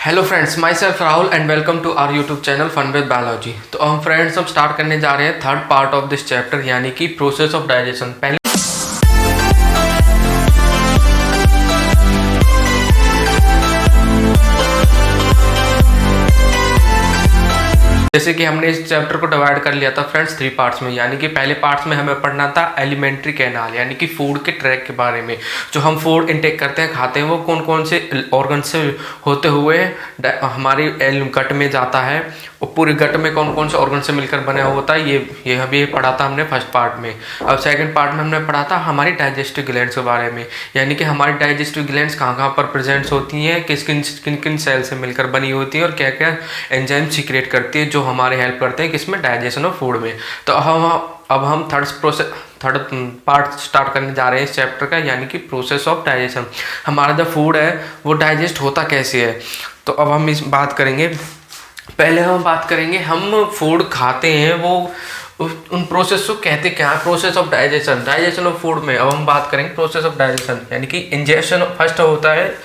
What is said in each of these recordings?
Hello friends, myself Rahul and welcome to our YouTube channel fun with biology. तो हम friends हम start करने जा रहे हैं third part of this chapter यानी कि प्रोसेस ऑफ डाइजेशन। पहले जैसे कि हमने इस चैप्टर को डिवाइड कर लिया था फ्रेंड्स थ्री पार्ट्स में, यानी कि पहले पार्ट्स में हमें पढ़ना था एलिमेंट्री कैनाल यानी कि फूड के ट्रैक के बारे में। जो हम फूड इनटेक करते हैं, खाते हैं, वो कौन कौन से ऑर्गन से होते हुए हमारी गट में जाता है और पूरे गट में कौन कौन से ऑर्गन से मिलकर बना होता है। ये अभी पढ़ा था हमने फर्स्ट पार्ट में। अब सेकंड पार्ट में हमने पढ़ा था हमारी डाइजेस्टिव ग्लैंड्स के बारे में, यानी कि हमारी डाइजेस्टिव ग्लैंड्स कहाँ कहाँ पर प्रेजेंट्स होती हैं, किन किन सेल से मिलकर बनी होती है और क्या क्या एंजाइम सीक्रेट करती है जो हमारे हेल्प करते हैं किसमें, डाइजेशन ऑफ फूड में। तो अब हम थर्ड पार्ट स्टार्ट करने जा रहे हैं इस चैप्टर का, यानी कि प्रोसेस ऑफ डाइजेशन। हमारा जो फूड है वो डाइजेस्ट होता कैसे है, तो अब हम इस बात करेंगे। पहले हम बात करेंगे हम फूड खाते हैं वो उन प्रोसेस को कहते क्या है, process of digestion of food में। अब हम बात करेंगे प्रोसेस ऑफ डाइजेशन यानी कि इंजेक्शन। फर्स्ट होता है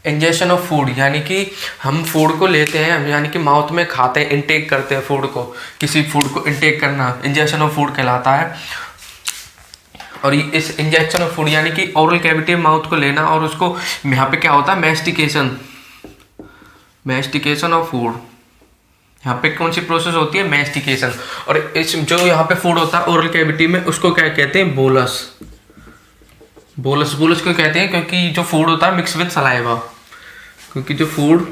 इंजेक्शन ऑफ फूड, यानी कि हम फूड को लेते हैं, यानी कि माउथ में खाते हैं, इनटेक करते हैं फूड को। किसी फूड को इनटेक करना इंजेक्शन ऑफ फूड कहलाता है। और इस इंजेक्शन ऑफ फूड यानी कि ओरल कैविटी में माउथ को लेना और उसको यहाँ पे क्या होता है, मैस्टिकेशन ऑफ फूड। यहाँ पे कौन सी प्रोसेस होती है, मैस्टिकेशन। और इस जो यहाँ पे फूड होता है ओरल कैविटी में उसको क्या कहते हैं, बोलस क्यों कहते हैं, क्योंकि जो फूड होता है मिक्स विद सलाइवा। क्योंकि जो फूड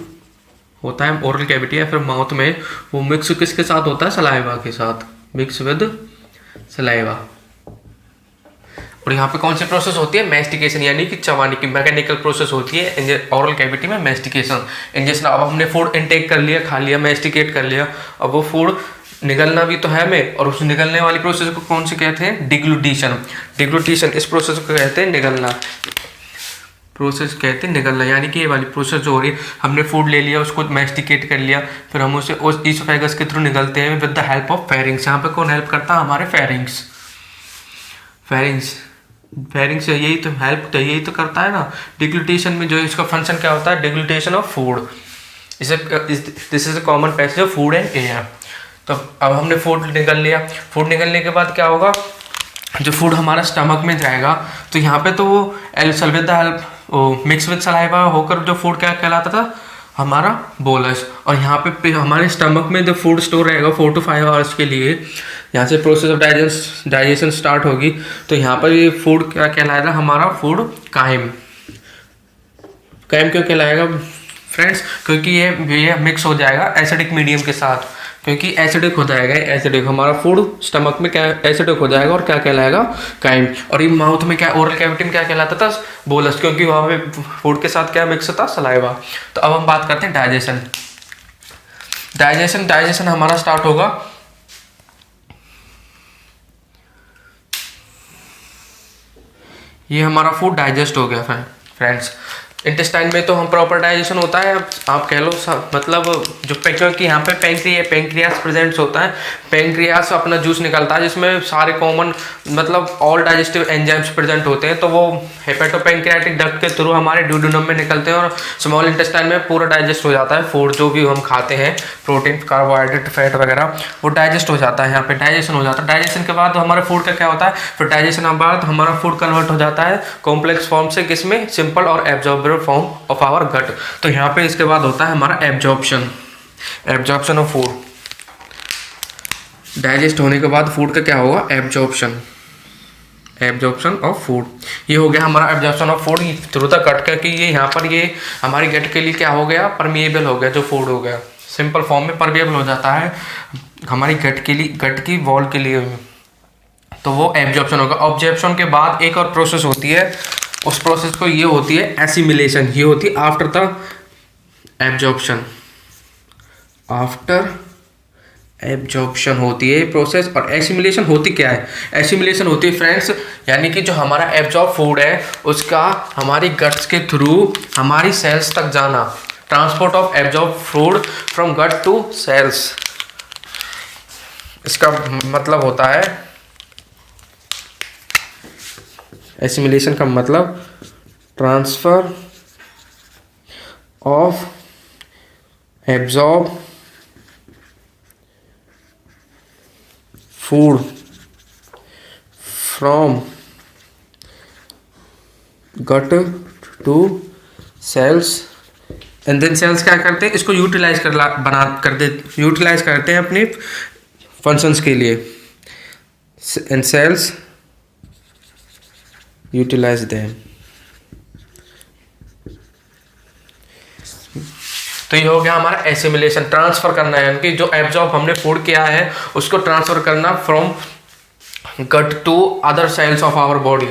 होता है ओरल कैविटी या फिर माउथ में वो मिक्स किसके साथ होता है, सलाइवा के साथ, मिक्स विद सलाइवा। और यहाँ पे कौन सी प्रोसेस होती है, मैस्टिकेशन, यानी कि चबाने की मैकेनिकल प्रोसेस होती है ओरल कैविटी में, मैस्टिकेशन, इंजेक्शन। अब हमने फूड इनटेक कर लिया, खा लिया, मैस्टिकेट कर लिया, अब वो फूड निगलना भी तो है हमें, और उस निगलने वाली प्रोसेस को कौन सी कहते हैं, डिग्लूटिशन। इस प्रोसेस को कहते हैं निगलना, यानी कि ये वाली प्रोसेस जो हो रही है, हमने फूड ले लिया, उसको मैस्टिकेट कर लिया, फिर हम उसे उस ईसोफेगस के थ्रू निगलते हैं with the help of pharynx. यहाँ पे कौन हेल्प करता है, हमारे फेरिंग्स यही तो करता है ना। डिग्लूटेशन में जो इसका फंक्शन क्या होता है, deglutition of food. This is a common passage of food and air. तो अब हमने फूड निगल लिया, फूड निगलने के बाद क्या होगा, जो फूड हमारा स्टमक में जाएगा तो यहाँ पे तो वो मिक्स विद सलाइवा होकर जो फूड क्या कहलाता था, हमारा बोलस। और यहाँ पे हमारे स्टमक में जो फूड स्टोर रहेगा 4 to 5 आवर्स के लिए, यहाँ से प्रोसेस ऑफ डाइजेशन स्टार्ट होगी। तो यहाँ पर ये फूड क्या कहलाएगा, हमारा फूड काइम क्यों कहलाएगा फ्रेंड्स, क्योंकि ये मिक्स हो जाएगा एसिडिक मीडियम के साथ, क्योंकि एसिडिक हो जाएगा, हमारा फूड स्टमक में क्या एसिडिक हो जाएगा और क्या कहलाएगा, काइम। और ये माउथ में क्या, ओरल कैविटी में क्या कहलाता था, बोलस, क्योंकि वहाँ पे फूड के साथ क्या मिक्स होता, सलाइवा। तो अब हम बात करते हैं डाइजेशन हमारा स्टार्ट होगा ये हमारा फूड डाइजेस्ट हो गया फ्रेंड्स। इंटेस्टाइन में तो हम प्रॉपर डाइजेशन होता है, आप कह लो मतलब जो क्योंकि यहाँ पे पेंक्रियास प्रेजेंट्स होता है। पेंक्रियास अपना जूस निकलता है जिसमें सारे कॉमन मतलब ऑल डाइजेस्टिव एंजाइम्स प्रेजेंट होते हैं। तो वो हेपेटोपेंक्रियाटिक डक्ट के थ्रू हमारे ड्यूडेनम में निकलते हैं और स्मॉल इंटेस्टाइन में पूरा डाइजेस्ट हो जाता है। फूड जो भी हम खाते हैं, प्रोटीन, कार्बोहाइड्रेट, फैट वगैरह, वो डाइजेस्ट हो जाता है। यहाँ पे डाइजेशन हो जाता है। डाइजेशन के बाद हमारे फूड का क्या होता है, फिर डाइजेशन के बाद हमारा फूड कन्वर्ट हो जाता है कॉम्प्लेक्स फॉर्म से किसमें, सिंपल और एब्जॉर्बेबल फॉर्म ऑफ आवर गट। तो यहाँ पे इसके बाद होता है हमारा एब्जॉर्प्शन ऑफ फूड। डाइजेस्ट होने के बाद फूड का क्या होगा, एब्जॉर्प्शन ऑफ फूड। ये हो गया हमारा absorption of food through the gut का, कि ये यहाँ पर ये हमारी गट के लिए क्या हो गया, परमिएबल हो गया। जो फूड हो गया सिंपल फॉर्म में परमिएबल हो जाता है हमारी गट के लिए, गट की वॉल के लिए, तो वो एब्जॉर्प्शन होगा। ऑब्जॉर्प्शन के बाद एक और प्रोसेस होती है, उस प्रोसेस को ये होती है एसिमिलेशन। ये होती है आफ्टर द एब्जॉर्प्शन, होती है प्रोसेस। और एसिमिलेशन होती क्या है, एसिमिलेशन होती है फ्रेंड्स, यानी कि जो हमारा एब्जॉर्ब फूड है उसका हमारी गट्स के थ्रू हमारी सेल्स तक जाना। Transport of absorb food from gut to cells, इसका मतलब होता है एसिमिलेशन का मतलब transfer of absorb food from gut to cells and then cells क्या करते हैं, इसको यूटिलाइज यूटिलाइज करते हैं अपनी फंक्शंस के लिए, एंड सेल्स यूटिलाइज देम। तो ये हो गया हमारा एसिमिलेशन, ट्रांसफर करना है, यानी कि जो एब्जॉर्ब हमने फूड किया है उसको ट्रांसफर करना from gut to other cells of our body,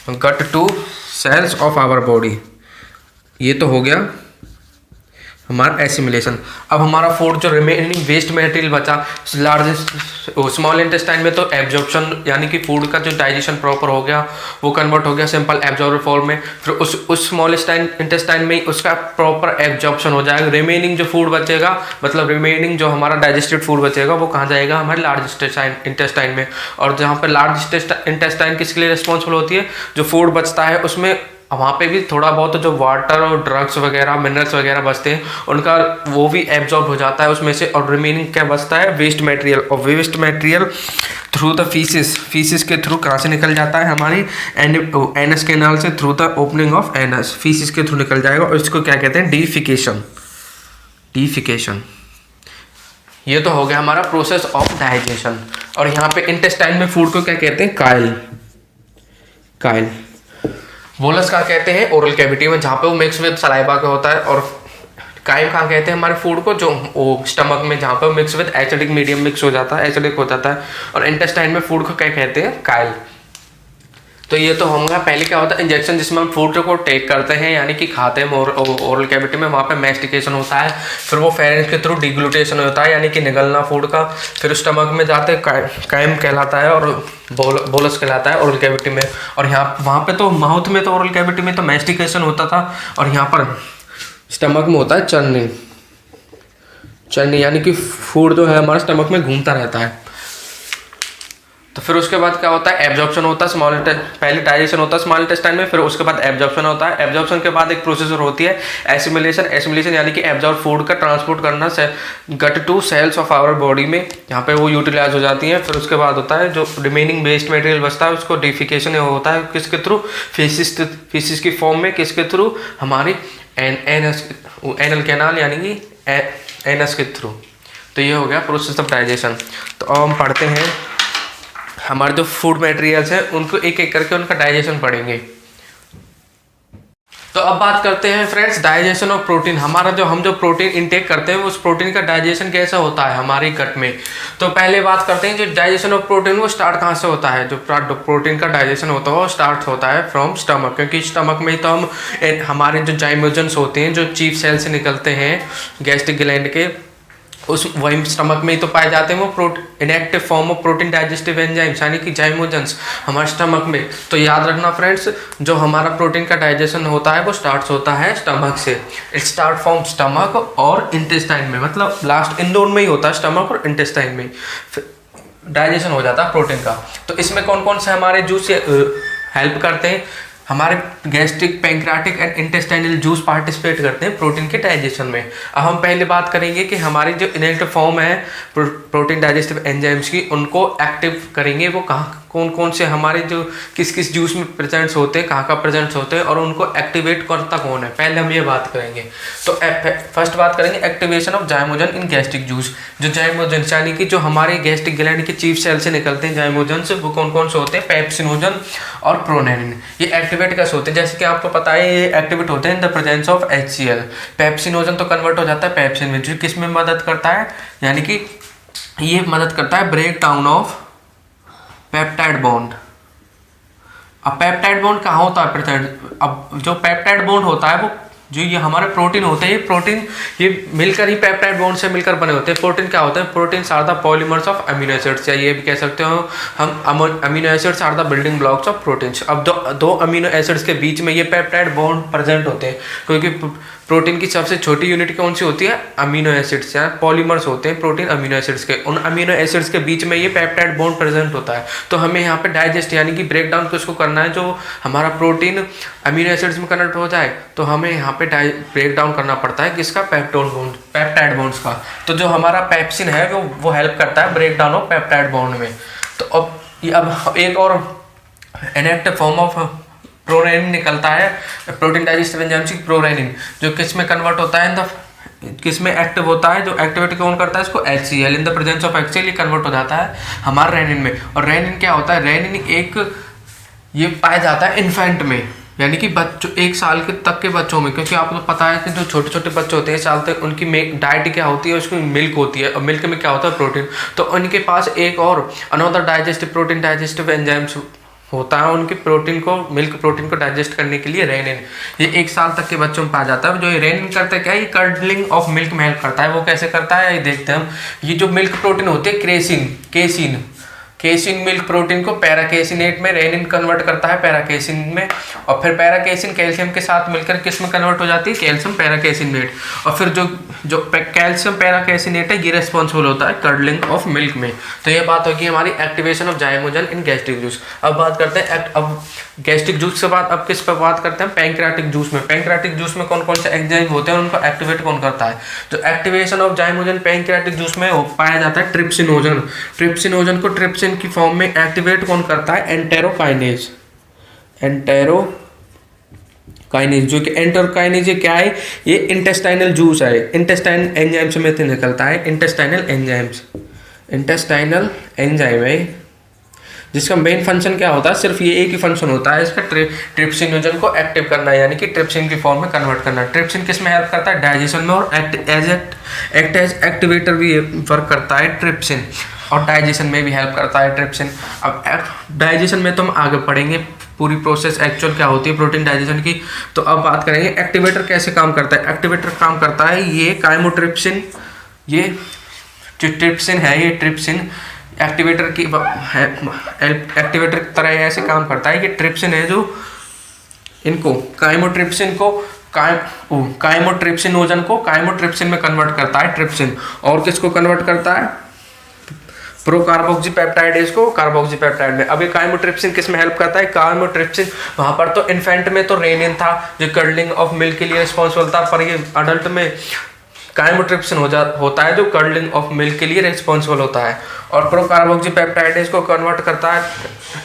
gut to cells of our body. ये तो हो गया हमारा एसिमिलेशन। अब हमारा फूड जो रिमेनिंग वेस्ट मटेरियल बचा लार्जेस्ट स्मॉल इंटेस्टाइन में, तो एब्जॉर्प्शन यानी कि फूड का जो डाइजेशन प्रॉपर हो गया वो कन्वर्ट हो गया सिंपल एब्जॉर्बर फॉर्म में, फिर उस स्मॉल इंटेस्टाइन में उसका प्रॉपर एब्जॉर्प्शन हो जाएगा। रिमेनिंग जो फूड बचेगा, मतलब रिमेनिंग जो हमारा डाइजेस्टेड फूड बचेगा वो कहाँ जाएगा, हमारे लार्ज इंटेस्टाइन में। और जहाँ पर लार्ज इंटेस्टाइन किसके लिए रिस्पॉन्सिबल होती है, जो फूड बचता है उसमें वहाँ पे भी थोड़ा बहुत जो वाटर और ड्रग्स वगैरह मिनरल्स वगैरह बचते हैं उनका वो भी एब्जॉर्ब हो जाता है उसमें से, और रिमेनिंग क्या बचता है, वेस्ट मटेरियल। और waste material through the faeces के थ्रू कहाँ से निकल जाता है, हमारी एनस कैनाल से, through the opening of anus, faeces के थ्रू निकल जाएगा, और इसको क्या कहते हैं, डीफिकेशन। ये तो हो गया हमारा प्रोसेस ऑफ डाइजेशन। और यहाँ पे इंटेस्टाइन में फूड को क्या कहते हैं, काइल। बोलस कहाँ कहते हैं, ओरल कैविटी में, जहाँ पे वो मिक्स विद सलाइवा का होता है। और काइल कहाँ कहते हैं हमारे फूड को, जो वो स्टमक में, जहाँ पे mix with acidic medium mix हो जाता है, एसिडिक हो जाता है। और इंटेस्टाइन में फूड को क्या कहते हैं, काइल। तो ये तो होगा पहले क्या होता है, इंजेक्शन, जिसमें हम फूड को टेक करते हैं यानी कि खाते हैं ओरल कैविटी में, वहाँ पे मैस्टिकेशन होता है, फिर वो फेरेंस के थ्रू डिग्लूटेशन होता है यानी कि निगलना फूड का, फिर स्टमक में जाते काइम कहलाता है और बोलस कहलाता है ओरल कैविटी में। और यहाँ वहाँ पे तो माउथ में, तो ओरल कैविटी में तो मैस्टिकेशन होता था, और यहाँ पर स्टमक में होता है चर्नी, यानी कि फूड जो है हमारे स्टमक में घूमता रहता है। तो फिर उसके बाद क्या होता है, एब्जॉर्प्शन होता है, पहले डाइजेशन होता है स्मॉल इंटेस्टाइन में, फिर उसके बाद एब्जॉर्प्शन होता है। एब्जॉर्प्शन के बाद एक प्रोसेसर होती है एसिमिलेशन यानी कि एब्जॉर्ब फूड का ट्रांसपोर्ट करना gut to cells of our body में, यहाँ पे वो यूटिलाइज हो जाती है। फिर उसके बाद होता है जो रिमेनिंग वेस्ट मटेरियल बचता है उसको डिफिकेशन होता है, किसके थ्रू, फीसिस की फॉर्म में, किसके थ्रू, हमारी एनल कैनाल यानी कि एनस के थ्रू। तो ये हो गया प्रोसेस ऑफ डाइजेशन। तो अब हम पढ़ते हैं हमारे जो फूड मटेरियल्स हैं उनको एक एक करके उनका डाइजेशन पढ़ेंगे। तो अब बात करते हैं फ्रेंड्स डाइजेशन ऑफ प्रोटीन। हमारा हम जो प्रोटीन इंटेक करते हैं उस प्रोटीन का डाइजेशन कैसा होता है हमारी गट में। तो पहले बात करते हैं जो डाइजेशन ऑफ प्रोटीन वो स्टार्ट कहाँ से होता है। जो प्रोटीन का डाइजेशन होता है वो स्टार्ट होता है फ्रॉम स्टमक, क्योंकि स्टमक में ही तो हमारे जो जाइमोजन्स होते हैं जो चीफ सेल से निकलते हैं गैस्ट्रिक ग्लैंड के, उस वही स्टमक में ही तो पाए जाते हैं वो inactive form of protein digestive enzymes यानी कि जाइमोजन्स हमारे स्टमक में। तो याद रखना फ्रेंड्स, जो हमारा प्रोटीन का डाइजेशन होता है वो स्टार्ट होता है स्टमक से। इट स्टार्ट फ्रॉम स्टमक और इंटेस्टाइन में, मतलब लास्ट इन दोनों में ही होता है, स्टमक और इंटेस्टाइन में डाइजेशन हो जाता है प्रोटीन का। तो इसमें कौन कौन से हमारे जूस हेल्प करते हैं, हमारे gastric, pancreatic and intestinal juice participate करते हैं प्रोटीन के डाइजेशन में। अब हम पहले बात करेंगे कि हमारी जो इनएक्टिव फॉर्म है प्रोटीन डाइजेस्टिव एंजाइम्स की, उनको एक्टिव करेंगे वो कहाँ, कौन कौन से हमारे जो किस किस जूस में प्रेजेंट्स होते हैं, कहाँ प्रेजेंट्स होते हैं और उनको एक्टिवेट करता कौन है, पहले हम ये बात करेंगे। तो फर्स्ट बात करेंगे activation of zymogen in gastric juice. जो जाइमोजन यानी कि जो हमारे गैस्ट्रिक ग्लैंड के चीफ सेल से निकलते हैं जाइमोजन वो कौन कौन से होते हैं, पेप्सिनोजन और प्रोनेरिन। ये एक्टिवेट कैसे होते हैं, जैसे कि आपको पता है ये एक्टिवेट होते हैं in the presence of HCl। Pepsinogen तो कन्वर्ट हो जाता है पेप्सिन में, जो किस में मदद करता है, यानी कि ये मदद करता है break down of peptide bond. अब पेप्टाइड बॉन्ड कहाँ होता है प्रेजेंट, अब जो पेप्टाइड बॉन्ड होता है वो जो ये हमारे प्रोटीन होते हैं, प्रोटीन ये मिलकर ही पेप्टाइड बॉन्ड से मिलकर बने होते हैं। प्रोटीन क्या होते हैं, proteins are the polymers of amino acids, या ये भी कह सकते हो हम amino acids are the building blocks of proteins. अब दो अमीनो एसिड्स के बीच में ये पेप्टाइड बॉन्ड प्रेजेंट होते हैं, क्योंकि प्रोटीन की सबसे छोटी यूनिट कौन सी होती है? अमीनो एसिड्स या पॉलीमर्स होते हैं प्रोटीन अमीनो एसिड्स के। उन अमीनो एसिड्स के बीच में ये पेप्टाइड बॉन्ड प्रेजेंट होता है। तो हमें यहाँ पे डाइजेस्ट यानी कि ब्रेक डाउन किसको करना है, जो हमारा प्रोटीन अमीनो एसिड्स में कन्वर्ट हो जाए, तो हमें यहाँ पे ब्रेक डाउन करना पड़ता है किसका? पेप्टाइड बॉन्ड्स का। तो जो हमारा पेप्सिन है वो हेल्प करता है break down of peptide bond में। तो अब एक और इनएक्टिव फॉर्म ऑफ प्रोरेनिन निकलता है प्रोटीन डाइजेस्टिव एंजाइम से, प्रोरेनिन, जो किस में कन्वर्ट होता है किस में एक्टिव होता है, जो एक्टिविटी कौन करता है इसको? HCl। In the presence of HCl ये कन्वर्ट हो जाता है हमारे रेनिन में। और रेनिन क्या होता है? रेनिन ये पाया जाता है इन्फेंट में, यानी कि बच्चों 1 साल के तक के बच्चों में, क्योंकि आपको पता है कि जो छोटे छोटे बच्चे होते हैं 1 साल तक, उनकी डाइट क्या होती है? उसकी मिल्क होती है, और मिल्क में क्या होता है? प्रोटीन। तो उनके पास एक और another digestive protein digestive enzymes होता है उनके प्रोटीन को, मिल्क प्रोटीन को डाइजेस्ट करने के लिए, रेनिन। ये 1 साल तक के बच्चों में पाया जाता है। जो ये रेनिन करता है क्या? ये कर्डलिंग ऑफ मिल्क में हेल्प करता है। वो कैसे करता है ये देखते हैं हम। ये जो मिल्क प्रोटीन होती है केसिन मिल्क प्रोटीन को पैराकेसिनेट में रेनिन कन्वर्ट करता है पैराकेसिन में, और फिर पैराकेसिन कैल्शियम के साथ मिलकर किस में कन्वर्ट हो जाती है? कैल्शियम पैराकेसिनेट। और फिर जो कैल्शियम पैराकेसिनेट है ये रिस्पॉन्सिबल होता है कर्डलिंग ऑफ मिल्क में। तो ये बात होगी हमारी activation of zymogen in gastric juice. अब बात करते हैं अब गैस्ट्रिक जूस के बाद अब किस पर बात करते हैं? पैंक्रियाटिक जूस में। पैंक्रियाटिक जूस में कौन कौन से एंजाइम होते हैं, उनको एक्टिवेट कौन करता है? तो activation of zymogen pancreatic juice में पाया जाता है ट्रिप्सिनोजन को ट्रिप्सिन की फॉर्म में एक्टिवेट कौन करता है? एंटेरोकाइनेज, जो कि एंटेरोकाइनेज ये क्या है? ये इंटेस्टाइनल जूस है, इंटेस्टाइन एंजाइम से में निकलता है। इंटेस्टाइनल एंजाइम है जिसका मेन फंक्शन क्या होता है? सिर्फ ये एक ही फंक्शन होता है इसका, ट्रिप्सिनोजन को एक्टिव करना है, यानी कि ट्रिप्सिन की फॉर्म में कन्वर्ट करना। ट्रिप्सिन किस में हेल्प करता है? डाइजेशन में, और एक्ट एज एक्टिवेटर भी वर्क करता है ट्रिप्सिन, और डाइजेशन में भी हेल्प करता है ट्रिप्सिन। अब डाइजेशन में तो हम आगे पढ़ेंगे पूरी प्रोसेस एक्चुअल क्या होती है प्रोटीन डाइजेशन की। तो अब बात करेंगे एक्टिवेटर कैसे काम करता है। एक्टिवेटर काम करता है ये काइमोट्रिप्सिन, ये जो ट्रिप्सिन है ये ट्रिप्सिन एक्टिवेटर की एक्टिवेटर की तरह ऐसे काम करता है। ये ट्रिप्सिन है जो इनको काइमोट्रिप्सिनोजन को काइमोट्रिप्सिन में कन्वर्ट करता है ट्रिप्सिन। और किसको कन्वर्ट करता है? प्रोकार्बोक्सीपेप्टाइडेज को कार्बोक्सीपेप्टाइड में। अब ये काइमोट्रिप्सिन किस में हेल्प करता है? काइमोट्रिप्सिन वहां पर तो इन्फेंट में तो रेनिन था जो कर्डलिंग ऑफ मिल्क के लिए रिस्पॉन्सिबल था, पर ये अडल्ट में काइमोट्रिप्सिन होता है जो कर्डलिंग ऑफ मिल्क के लिए रिस्पॉन्सिबल होता है। और प्रोकार्बोक्सीपेप्टाइडेज को कन्वर्ट करता है,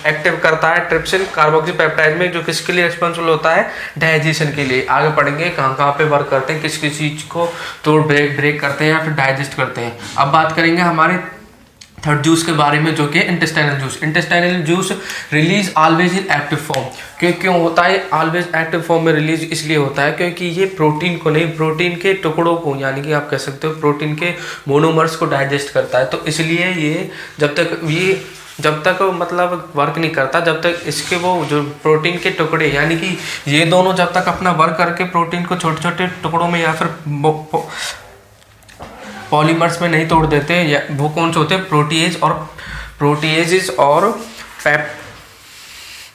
एक्टिव करता है ट्रिप्सिन कार्बोक्सीपेप्टाइड में, जो किसके लिए रिस्पॉन्सिबल होता है? डाइजेशन के लिए। आगे पढ़ेंगे कहाँ पे वर्क करते हैं, किस चीज़ को तोड़ ब्रेक करते हैं या फिर डाइजेस्ट करते हैं। अब बात करेंगे हमारे थर्ड जूस के बारे में, जो कि intestinal juice release always in active form. क्यों होता है ऑलवेज एक्टिव फॉर्म में रिलीज? इसलिए होता है क्योंकि ये प्रोटीन को नहीं, प्रोटीन के टुकड़ों को, यानी कि आप कह सकते हो प्रोटीन के मोनोमर्स को डाइजेस्ट करता है। तो इसलिए ये जब तक मतलब वर्क नहीं करता, जब तक इसके वो जो प्रोटीन के टुकड़े, यानी कि ये दोनों जब तक अपना वर्क करके प्रोटीन को छोटे छोटे टुकड़ों में या फिर पॉलीमर्स में नहीं तोड़ देते, या वो कौन से होते हैं? प्रोटीएजेस और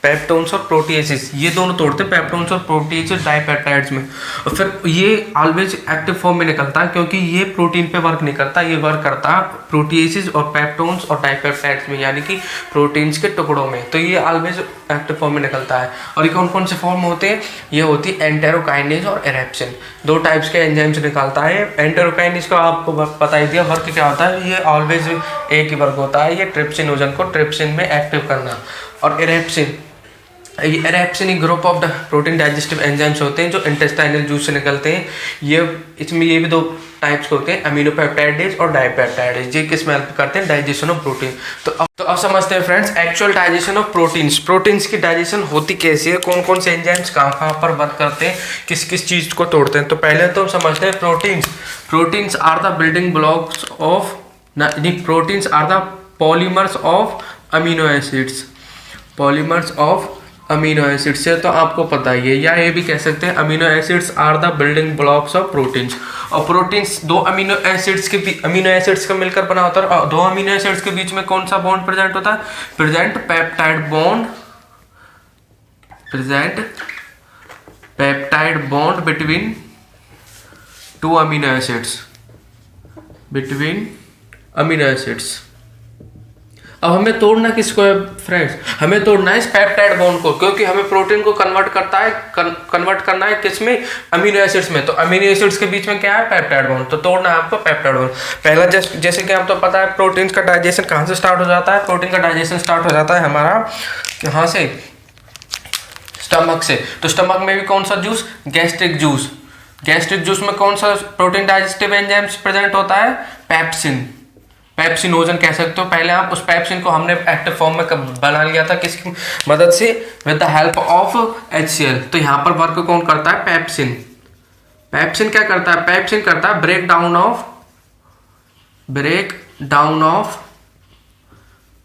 पेप्टोन्स और प्रोटीएजेस, ये दोनों तोड़ते हैं पेप्टोन्स और प्रोटीएजेस डाइपेप्टाइड्स में। और फिर ये ऑलवेज एक्टिव फॉर्म में निकलता है क्योंकि ये प्रोटीन पे वर्क नहीं करता, ये वर्क करता है प्रोटीएजेस और पेप्टोन्स और डाइपेप्टाइड्स में, यानी कि प्रोटीन्स के टुकड़ों में। तो ये ऑलवेज एक्टिव फॉर्म में निकलता है। और ये कौन कौन से फॉर्म होते हैं? ये होती है एंटेरोकाइनेज और एरेप्सिन, 2 टाइप्स के एंजाइम से निकलता है। एंटेरोकाइनेज का आपको बता ही दिया, वर्क क्या होता है? ये ऑलवेज एक ही वर्क होता है, ये ट्रिप्सिनोजन को ट्रिप्सिन में एक्टिव करना। और erepsin group of the protein digestive enzymes होते हैं जो इंटेस्टाइनल जूस से निकलते हैं। इसमें ये भी 2 टाइप्स के होते हैं, अमीनोपेप्टाइडेज और डाइपेप्टाइडेज। ये किस में हेल्प करते हैं? Digestion of protein. तो अब समझते हैं friends actual digestion of proteins की डाइजेशन होती कैसी है, कौन कौन से एंजाइम्स कहाँ पर वर्क करते हैं, किस किस चीज़ को तोड़ते हैं। तो पहले तो समझते हैं proteins are the building blocks of proteins are the polymers of amino acids से तो आपको पता ही है, या ये भी कह सकते हैं amino acids are the building blocks of proteins. और प्रोटीन्स 2 अमीनो एसिड्स का मिलकर बना होता है, और 2 अमीनो एसिड्स के बीच में कौन सा बॉन्ड प्रेजेंट होता है? Present peptide bond between 2 amino acids, between amino acids. अब हमें तोड़ना किसको है फ्रेंड्स? हमें तोड़ना है इस पेप्टाइड बॉन्ड को, क्योंकि हमें प्रोटीन को कन्वर्ट करना है किसमें? अमीनो एसिड्स में। तो अमीनो एसिड्स के बीच में क्या है? Peptide bond. तो तोड़ना है आपको पेप्टाइड बॉन्ड। पहला जैसे कि आपको पता है प्रोटीन का डाइजेशन कहाँ से स्टार्ट हो जाता है? प्रोटीन का डाइजेशन स्टार्ट हो जाता है हमारा कहाँ से? स्टमक से। तो स्टमक में भी कौन सा juice? Gastric juice. Gastric juice में कौन सा प्रोटीन डाइजेस्टिव एंजाइम्स प्रेजेंट होता है? पेप्सिन, पेप्सिनोजन कह सकते हो। पहले आप उस पेप्सिन को हमने एक्टिव फॉर्म में बना लिया था किसकी मदद से? With the help of HCl। तो यहाँ पर वर्क कौन करता है? पेप्सिन। पेप्सिन क्या करता है? पेप्सिन करता है break down of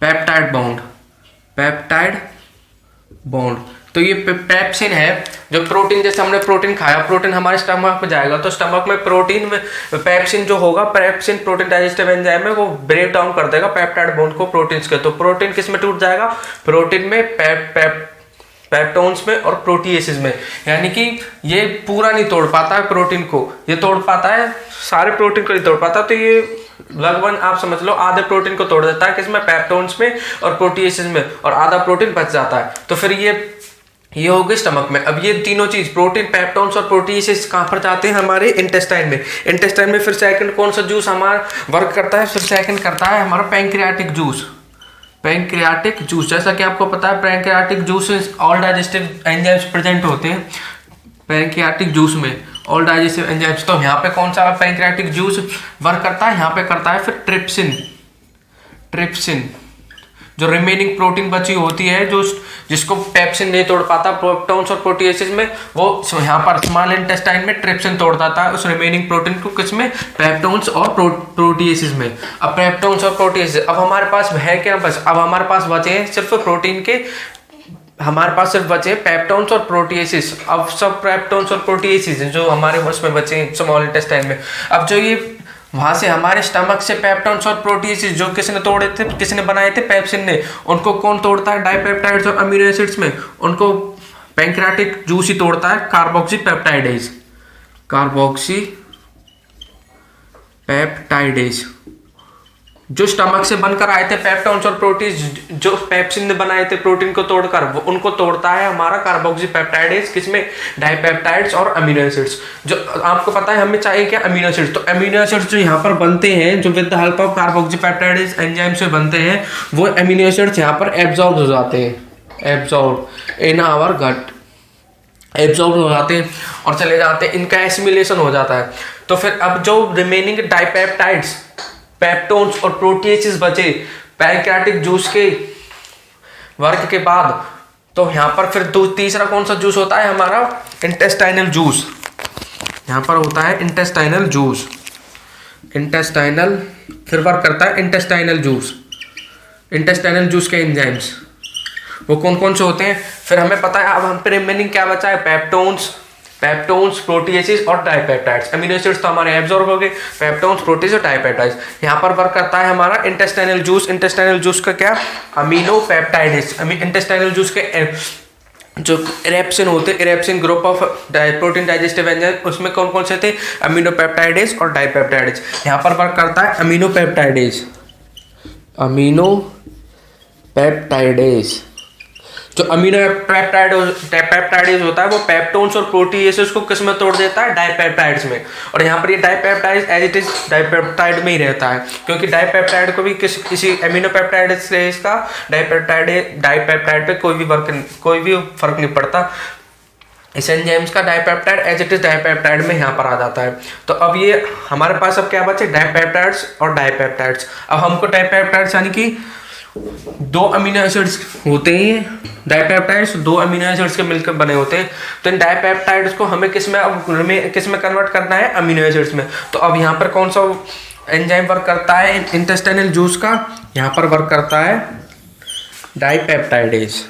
peptide bond, peptide bond. तो ये पेप्सिन है जो प्रोटीन, जैसे हमने प्रोटीन खाया, प्रोटीन हमारे स्टमक में जाएगा, तो स्टमक में प्रोटीन में पेप्सिन जो होगा, पेप्सिन प्रोटीन डाइजेस्टिव एंजाइम है, वो ब्रेक डाउन कर देगा पेप्टाइड बॉन्ड को प्रोटीन्स के। तो प्रोटीन किस में टूट जाएगा? प्रोटीन में, पेप्टोन्स में और प्रोटीएसिस में। यानी कि ये पूरा नहीं तोड़ पाता है प्रोटीन को, ये तोड़ पाता है सारे प्रोटीन को नहीं तोड़ पाता। तो ये लगभग आप समझ लो आधे प्रोटीन को तोड़ देता है किसमें? पेप्टोन्स में और प्रोटीएसिस में, और आधा प्रोटीन बच जाता है। तो फिर ये हो गए स्टमक में। अब ये तीनों चीज प्रोटीन, पेप्टोन्स और प्रोटीएसिस कहाँ पर जाते हैं? हमारे इंटेस्टाइन में। इंटेस्टाइन में फिर सेकंड कौन सा जूस हमारा वर्क करता है? फिर सेकंड करता है हमारा पैंक्रियाटिक जूस। पैंक्रियाटिक जूस, जैसा कि आपको पता है पैंक्रियाटिक जूस में ऑल डाइजेस्टिव एंजाइम्स प्रेजेंट होते हैं। पैंक्रियाटिक जूस में ऑल डाइजेस्टिव एंजाइम्स। तो यहाँ पे कौन सा पैंक्रियाटिक जूस वर्क करता है? यहाँ पे करता है फिर ट्रिप्सिन, जो रिमेनिंग प्रोटीन बची होती है, जो जिसको पेप्सिन नहीं तोड़ पाता पेप्टोन्स और प्रोटीएसिस में, वो यहाँ पर स्मॉल इंटेस्टाइन में ट्रिप्सिन तोड़ देता है उस रिमेनिंग प्रोटीन को किसमें? पेप्टोन्स और प्रोटीएसिस में। अब पेप्टोन्स और प्रोटीएसिस, अब हमारे पास है क्या बस? अब हमारे पास बचे हैं सिर्फ प्रोटीन के, हमारे पास सिर्फ बचे पेप्टोन्स और प्रोटीएसिस। अब सब पेप्टोन्स और प्रोटीएसिस जो हमारे उसमें बचे हैं स्मॉल इंटेस्टाइन में। अब जो ये वहां से हमारे स्टमक से पेप्टोन्स और प्रोटीएसिस जो किसने तोड़े थे, किसने बनाए थे? पेप्सिन ने। उनको कौन तोड़ता है? डाइपेप्टाइड्स और अमीनो एसिड्स में उनको पैंक्रियाटिक जूस ही तोड़ता है, कार्बोक्सीपेप्टाइडेज, कार्बोक्सीपेप्टाइडेज। जो स्टमक से बनकर आए थे पेप्टोन्स और प्रोटीन, जो पेप्सिन ने बनाए थे प्रोटीन को तोड़कर, वो उनको तोड़ता है हमारा कार्बोक्सीपेप्टाइडेज किसमें? डाइपेप्टाइड्स और अमीनो एसिड्स। जो आपको पता है हमें चाहिए क्या? Amino acids. तो अमीनो एसिड्स जो यहाँ पर बनते हैं, जो with the help of carboxypeptidase enzyme से बनते हैं, वो अमीनो एसिड्स यहाँ पर एब्जॉर्ब हो जाते हैं, absorb in our gut, absorb हो जाते हैं और चले जाते हैं, इनका एसिमिलेशन हो जाता है। तो फिर अब जो रिमेनिंग डाइपेप्टाइड्स, पेप्टोन्स और प्रोटीएसिस बचे पैंक्रियाटिक जूस के वर्क के बाद, तो यहाँ पर फिर तीसरा कौन सा जूस होता है? हमारा इंटेस्टाइनल जूस। यहाँ पर होता है इंटेस्टाइनल जूस। इंटेस्टाइनल फिर वर्क करता है इंटेस्टाइनल जूस। इंटेस्टाइनल जूस के एंजाइम्स वो कौन कौन से होते हैं? फिर हमें पता है अब हम पे रिमेनिंग क्या बचा है? पेप्टोन्स, प्रोटीएसिस और डाइपेप्टाइड्स। अमीनो एसिड्स तो हमारे एब्जॉर्ब हो गए, पेप्टोन्स, प्रोटीएसिस और डाइपेप्टाइड्स। यहाँ पर वर्क करता है हमारा इंटेस्टाइनल जूस। इंटेस्टाइनल जूस का क्या? Amino peptides. इंटेस्टाइनल जूस के जो इरेप्सिन होते हैं, erepsin group of protein digestive enzyme, उसमें कौन कौन से थे? अमीनो पेप्टाइडेज और डाइपेप्टाइडेज। यहाँ पर वर्क करता है अमीनो पेप्टाइडेज, अमीनो पेप्टाइडेज। जो अमीनो पेप्टाइडेज होता है वो पेप्टोन्स और प्रोटीएसिस को किस में तोड़ देता है? डाइपेप्टाइड्स में। और यहाँ पर ये dipeptide as it is dipeptide में ही रहता है, क्योंकि डाइपेप्टाइड को भी किसी अमीनो पेप्टाइड से इसका डाइपेप्टाइड पे कोई भी फर्क नहीं पड़ता। इस एंजाइम्स का dipeptide as it is dipeptide में यहाँ पर आ जाता है। तो अब ये हमारे पास अब क्या बचे? डाइपेप्टाइड्स और डाइपेप्टाइड्स। अब हमको डाइपेप्टाइड्स यानी कि 2 अमीनो एसिड्स होते हैं, डाइपेप्टाइड्स 2 अमीनो एसिड्स के मिलकर बने होते हैं। तो इन डाइपेप्टाइड्स को हमें किस में कन्वर्ट करना है? अमीनो एसिड्स में। तो अब यहाँ पर कौन सा एंजाइम वर्क करता है इंटेस्टाइनल जूस का? यहाँ पर वर्क करता है डाइपेप्टाइडेज,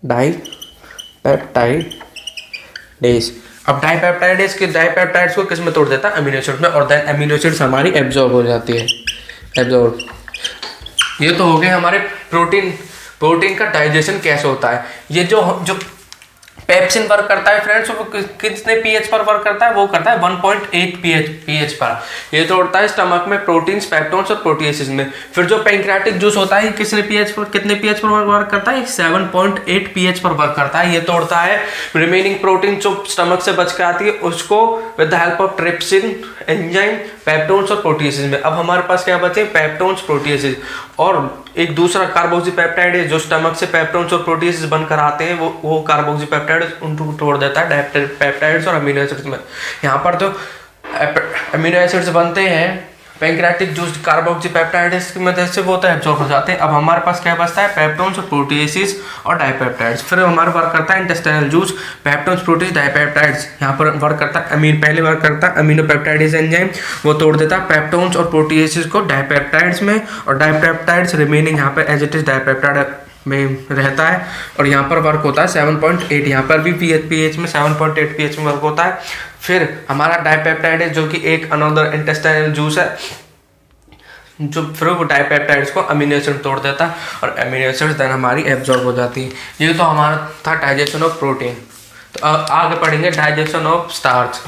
डाइपेप्टाइडेज। अब डाइपेप्टाइड्स को किस में तोड़ देता है? अमीनो एसिड्स में, और देन अमीनो एसिड्स हमारी एब्जॉर्ब हो जाती है, एब्जॉर्ब। ये तो हो गए हमारे प्रोटीन का डाइजेशन कैसे होता है। ये जो पेप्सिन वर्क करता है फ्रेंड्स, वो कितने पीएच पर वर्क करता है, वो करता है 1.8 पीएच पर। ये तोड़ता है स्टमक में प्रोटीन्स, पेप्टोन्स और प्रोटीएसिस में। फिर जो पैंक्रियाटिक जूस होता है कितने पीएच पर वर्क करता है, 7.8 पीएच पर वर्क करता है। ये तोड़ता है रिमेनिंग प्रोटीन जो स्टमक से बच के आती है उसको with the help of trypsin enzyme, peptones और प्रोटीएसिस में। अब हमारे पास क्या बचे, पेप्टोन्स, प्रोटीएसिस और एक दूसरा कार्बोक्सीपेप्टाइड है जो स्टमक से पेप्टोन्स और प्रोटीएसिस बनकर आते हैं, वो कार्बोक्सीपेप्टाइड उनको तोड़ देता है पेप्टाइड्स और अमीनो एसिड्स में। यहाँ पर जो अमीनो एसिड्स बनते हैं पैंक्रियाटिक जूस कार्बोक्सीपेप्टाइड्स की मदद से वो तो एब्जॉर्ब हो जाते हैं। अब हमारे पास क्या बचता है, पेप्टोन्स और प्रोटीएसिस और डाइपेप्टाइड्स। फिर हमारा वर्क करता है intestinal juice, peptones, proteases, dipeptides. यहाँ पर वर्क करता है पहले वर्क करता है अमीनो पेप्टाइडेज एंजाइम, वो तोड़ देता है पेप्टोन्स और प्रोटीएसिस को डाइपेप्टाइड्स में, और डाइपेप्टाइड्स रिमेनिंग यहाँ पर एज इट इज डाइपेप्टाइड में रहता है। और यहाँ पर वर्क होता है 7.8, यहाँ पर भी पीएच में 7.8 पीएच में वर्क होता है। फिर हमारा डाइपेप्टाइड है जो कि एक अनदर इंटेस्टाइनल जूस है, जो फिर वो डाइपेप्टाइड्स को अमीनो एसिड तोड़ देता है और अमीनो एसिड्स देन हमारी एब्जॉर्ब हो जाती है। ये तो हमारा था डाइजेशन ऑफ प्रोटीन। तो आगे पढ़ेंगे डाइजेशन ऑफ स्टार्च।